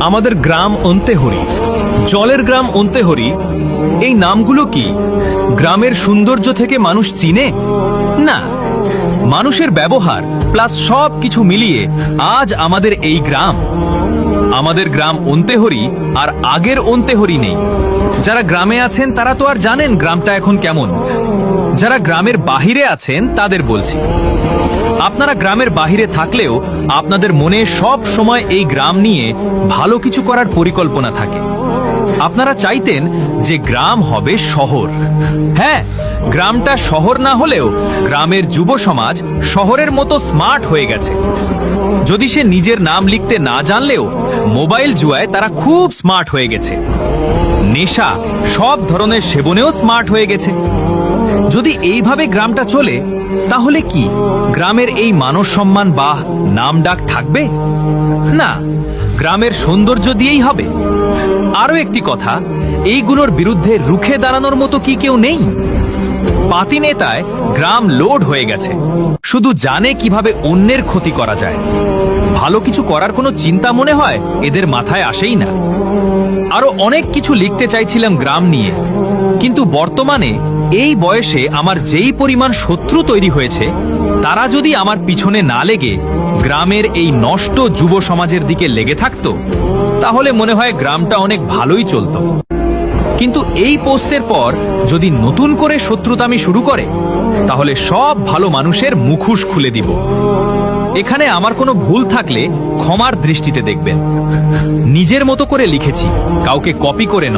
আমাদের গ্রাম অন্তেহরি, জলের গ্রাম অন্তেহরি, এই নামগুলো কি গ্রামের সৌন্দর্য থেকে মানুষ চিনে? না, মানুষের ব্যবহার প্লাস সব কিছু মিলিয়ে আজ আমাদের এই গ্রাম। আমাদের গ্রাম অন্তেহরি আর আগের অন্তেহরি নেই। যারা গ্রামে আছেন তারা তো আর জানেন গ্রামটা এখন কেমন। যারা গ্রামের বাহিরে আছেন তাদের বলছি, আপনারা গ্রামের বাহিরে থাকলেও আপনাদের মনে সব সময় এই গ্রাম নিয়ে ভালো কিছু করার পরিকল্পনা থাকে। আপনারা চাইতেন যে গ্রাম হবে শহর। হ্যাঁ, গ্রামটা শহর না হলেও গ্রামের যুব সমাজ শহরের মতো স্মার্ট হয়ে গেছে। যদি সে নিজের নাম লিখতে না জানলেও মোবাইল জুয়ায় তারা খুব স্মার্ট হয়ে গেছে। নেশা সব ধরনের সেবনেও স্মার্ট হয়ে গেছে। যদি এইভাবে গ্রামটা চলে তাহলে কি গ্রামের এই মানব সম্মান বা নাম ডাক থাকবে? না, গ্রামের সৌন্দর্য দিয়েই হবে। আরো একটি কথা, এইগুলোর বিরুদ্ধে রুখে দাঁড়ানোর মতো কি কেউ নেই? পাতি নেতায় গ্রাম লোড হয়ে গেছে, শুধু জানে কিভাবে অন্যের ক্ষতি করা যায়। ভালো কিছু করার কোনো চিন্তা মনে হয় এদের মাথায় আসেই না। আরো অনেক কিছু লিখতে চাইছিলাম গ্রাম নিয়ে, কিন্তু বর্তমানে এই বয়সে আমার যেই পরিমাণ শত্রু তৈরি হয়েছে, তারা যদি আমার পিছনে না লেগে গ্রামের এই নষ্ট যুব সমাজের দিকে লেগে থাকতো, তাহলে মনে হয় গ্রামটা অনেক ভালোই চলতো। কিন্তু এই পোস্টের পর যদি নতুন করে শত্রুতামি শুরু করে, তাহলে সব ভালো মানুষের মুখোশ খুলে দিব। এখানে আমার কোনো ভুল থাকলে ক্ষমার দৃষ্টিতে দেখবেন। নিজের মতো করে লিখেছি, কাউকে কপি করে নয়।